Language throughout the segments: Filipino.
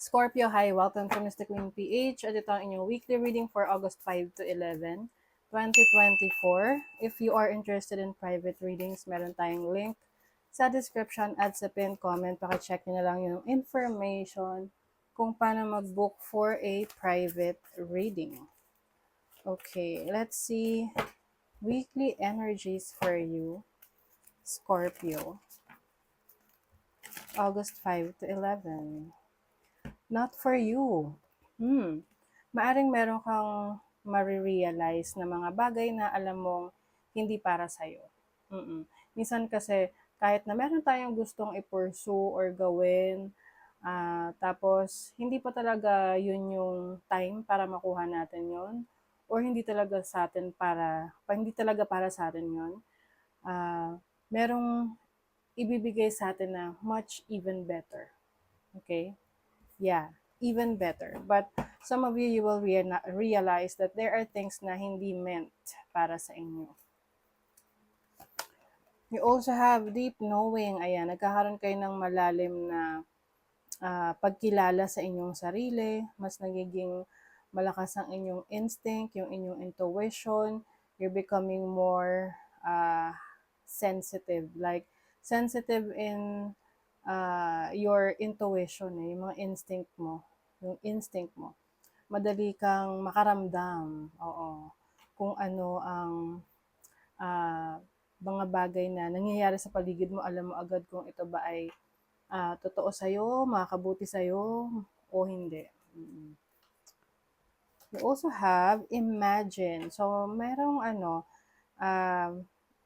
Scorpio, hi! Welcome to Mystic Queen PH at ito ang inyong weekly reading for August 5 to 11, 2024. If you are interested in private readings, meron tayong link sa description at sa pinned comment. Pakicheck nyo na lang yung information kung paano mag-book for a private reading. Okay, let's see weekly energies for you, Scorpio, August 5 to 11. Not for you. Maaring meron kang marirealize na mga bagay na alam mong hindi para sa'yo. Minsan kasi, kahit na meron tayong gustong i-pursue or gawin, tapos hindi pa talaga yun yung time para makuha natin yon, or hindi talaga hindi talaga para sa atin yun, merong ibibigay sa atin na much even better. Okay? Yeah, even better. But some of you will realize that there are things na hindi meant para sa inyo. You also have deep knowing. Ayan, nagkakaroon kayo ng malalim na pagkilala sa inyong sarili. Mas nagiging malakas ang inyong instinct, yung inyong intuition. You're becoming more sensitive. Like, sensitive in your intuition, yung mga instinct mo. Yung instinct mo. Madali kang makaramdam. Oo. Kung ano ang mga bagay na nangyayari sa paligid mo, alam mo agad kung ito ba ay totoo sa'yo, makakabuti sa'yo, o hindi. You also have imagine. So, merong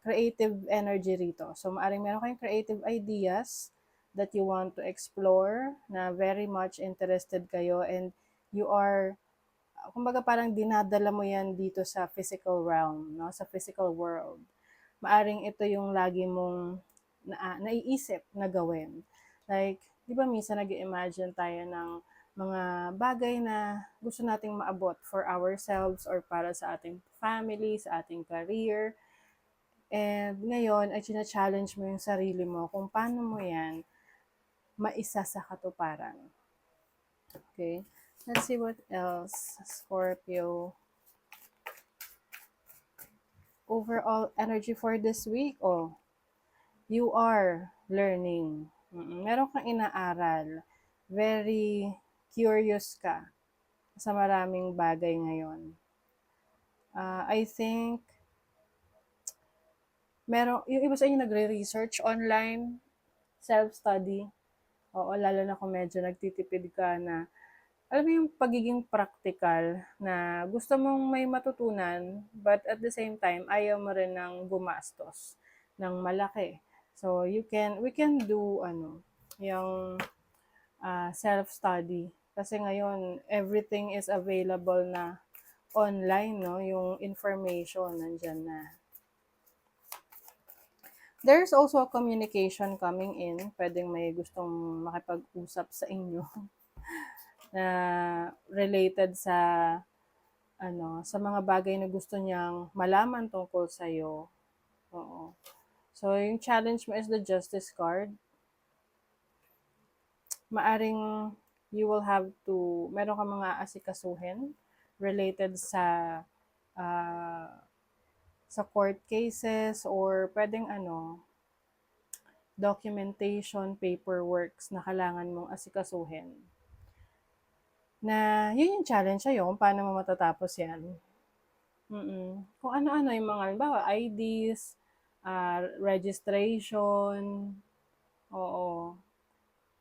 creative energy rito. So, maaring meron kayong creative ideas that you want to explore, na very much interested kayo, and you are, kumbaga parang dinadala mo yan dito sa physical realm, no? Sa physical world. Maaring ito yung lagi mong naiisip na gawin. Like, di ba minsan nag-imagine tayo ng mga bagay na gusto nating maabot for ourselves or para sa ating family, sa ating career. And ngayon, ay challenge mo yung sarili mo kung paano mo yan maisa sa katuparan. Okay? Let's see what else, Scorpio. Overall energy for this week, you are learning. Meron kang inaaral. Very curious ka sa maraming bagay ngayon. I think yung iba sa inyo nagre-research online, self-study. Oo, lalo na kung medyo nagtitipid ka na, alam mo yung pagiging practical na gusto mong may matutunan, but at the same time, ayaw mo rin ng gumastos ng malaki. So, we can do, yung self-study. Kasi ngayon, everything is available na online, no? Yung information, nandyan na. There's also a communication coming in. Pwedeng may gustong makipag-usap sa inyo na related sa sa mga bagay na gusto niyang malaman tungkol sa iyo. Oo. So, yung challenge mo is the Justice card. Maaring you will have to, meron ka mga asikasuhin related sa court cases, or pwedeng documentation, paperworks na kailangan mong asikasuhin. Na yun yung challenge sa'yo kung paano mo matatapos yan. Kung ano-ano yung mga, halimbawa, IDs, registration, oo.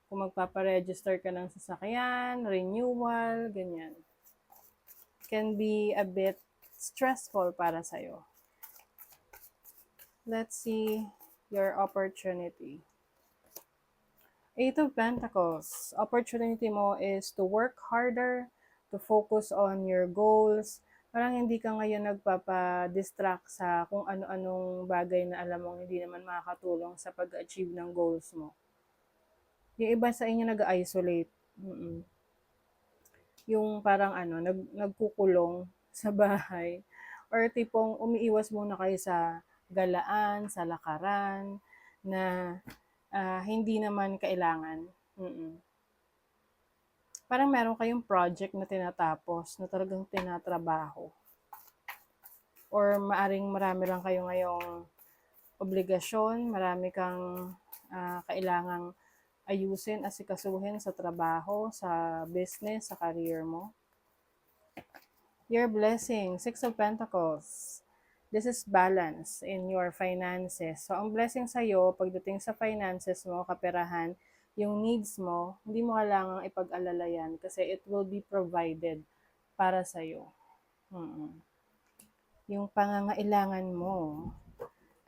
Kung magpaparegister ka ng sasakyan, renewal, ganyan. Can be a bit stressful para sa'yo. Let's see your opportunity. 8 of Pentacles. Opportunity mo is to work harder, to focus on your goals. Parang hindi ka ngayon nagpapa-distract sa kung ano-anong bagay na alam mong hindi naman makakatulong sa pag-achieve ng goals mo. Yung iba sa inyo nag-isolate. Yung parang nagkukulong sa bahay. Or tipong umiiwas muna kayo sa galaan, sa lakaran, na hindi naman kailangan. parang meron kayong project na tinatapos, na talagang tinatrabaho. Or maaring marami lang kayo ngayong obligasyon, marami kang kailangang ayusin, asikasuhin sa trabaho, sa business, sa career mo. Your blessing, Six of Pentacles. This is balance in your finances. So, ang blessing sa'yo, pagdating sa finances mo, kaperahan, yung needs mo, hindi mo kailangang ipag-alala yan kasi it will be provided para sa'yo. Yung pangangailangan mo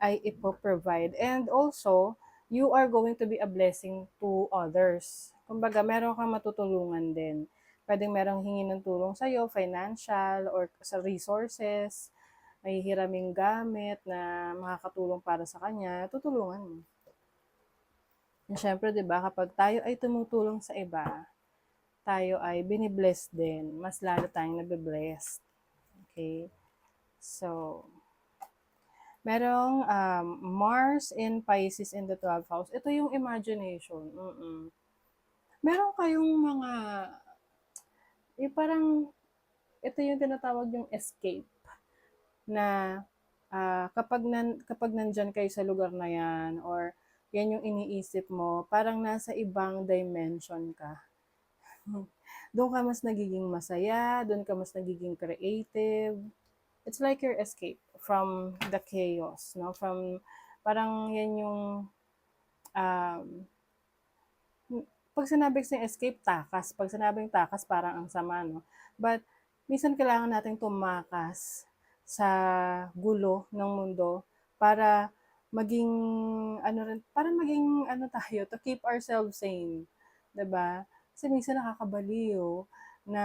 ay ipoprovide. And also, you are going to be a blessing to others. Kumbaga, meron kang matutulungan din. Pwedeng merong hingi ng tulong sa'yo, financial or sa resources, may hiraming gamit na makakatulong para sa kanya, tutulungan mo. And syempre, di ba, kapag tayo ay tumutulong sa iba, tayo ay binibless din. Mas lalo tayong nabiblessed. Okay? So, merong Mars in Pisces in the 12th house. Ito yung imagination. Meron kayong mga, parang, ito yung tinatawag yung escape. Na kapag nandyan kayo sa lugar na yan, or yan yung iniisip mo, parang nasa ibang dimension ka. Doon ka mas nagiging masaya, doon ka mas nagiging creative. It's like your escape from the chaos, no? From, parang yan yung, pag sinabi kasing escape, takas. Pag sinabing takas, parang ang sama, no? But, minsan kailangan nating tumakas sa gulo ng mundo para maging, para maging, tayo, to keep ourselves sane. 'Di ba? Kasi minsan nakakabaliw na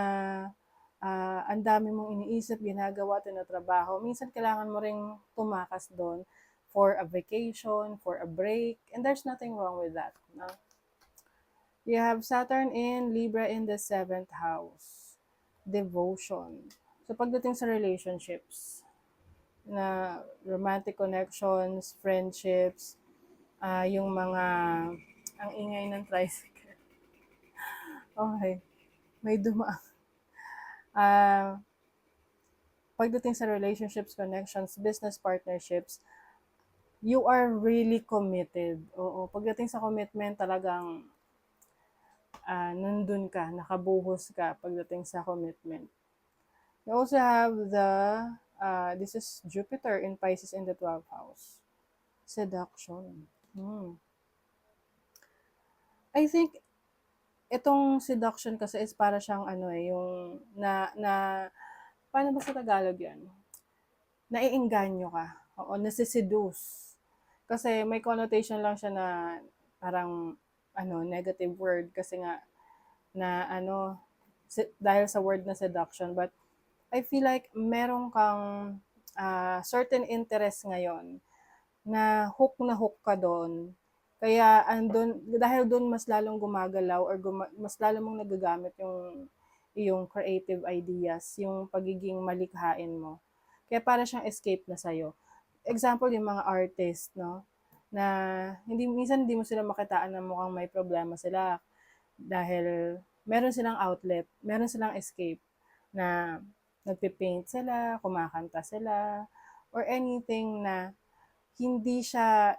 ang dami mong iniisip, ginagawa, tinatrabaho. Minsan kailangan mo ring tumakas doon for a vacation, for a break, and there's nothing wrong with that. No? You have Saturn in Libra in the 7th house. Devotion. So pagdating sa relationships, na romantic connections, friendships, yung mga, ang ingay ng tricycle. Okay, may dumaan. Pagdating sa relationships, connections, business partnerships, you are really committed. Oo, pagdating sa commitment, talagang nandun ka, nakabuhos ka pagdating sa commitment. You also have this is Jupiter in Pisces in the 12th house. Seduction. I think, itong seduction kasi is para siyang yung paano ba sa Tagalog yan? Naiengganyo ka. Oo, nasiseduce. Kasi may connotation lang siya na parang negative word kasi nga na dahil sa word na seduction. But I feel like meron kang certain interest ngayon na hook ka doon. Kaya dahil doon mas lalong gumagalaw or mas lalong mong nagagamit yung iyong creative ideas, yung pagiging malikhain mo. Kaya para siyang escape na sa'yo. Example, yung mga artist, no? Na minsan hindi mo sila makitaan na mukhang may problema sila dahil meron silang outlet, meron silang escape na nagpipaint sila, kumakanta sila, or anything na hindi siya,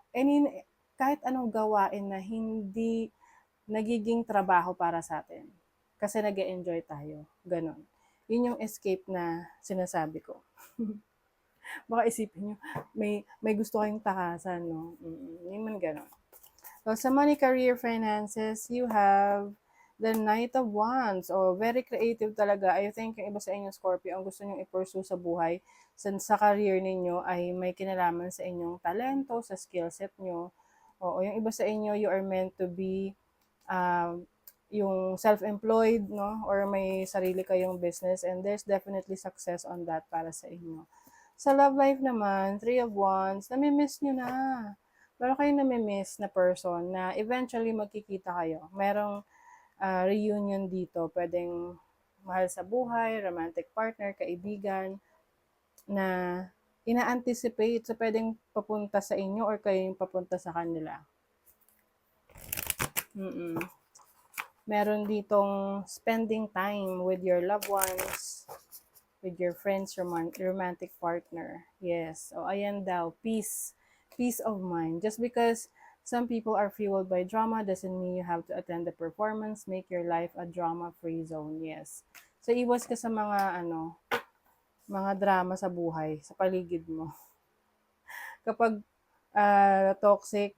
kahit anong gawain na hindi nagiging trabaho para sa atin. Kasi nag-e-enjoy tayo. Ganon. Yun yung escape na sinasabi ko. Baka isipin nyo, may gusto kayong takasan, no? Hindi man ganon. So, sa money, career, finances, you have the Knight of Wands. Very creative talaga. I think yung iba sa inyo, Scorpio, ang gusto nyo i-pursue sa buhay, sa career ninyo ay may kinalaman sa inyong talento, sa skill set nyo. Yung iba sa inyo, you are meant to be yung self-employed, no? Or may sarili kayong business, and there's definitely success on that para sa inyo. Sa love life naman, Three of Wands, nami-miss nyo na. Meron kayong nami-miss na person na eventually magkikita kayo. Merong reunion dito. Pwedeng mahal sa buhay, romantic partner, kaibigan, na ina-anticipate. So, pwedeng papunta sa inyo or kayo yung papunta sa kanila. Meron ditong spending time with your loved ones, with your friends, romantic partner. Yes. So, ayan daw, peace. Peace of mind. Just because some people are fueled by drama doesn't mean you have to attend the performance. Make your life a drama-free zone. Yes. So, iwas ka sa mga drama sa buhay, sa paligid mo. Kapag toxic,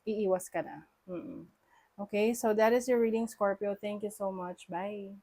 iiwas ka na. Mm-mm. Okay, so that is your reading, Scorpio. Thank you so much. Bye.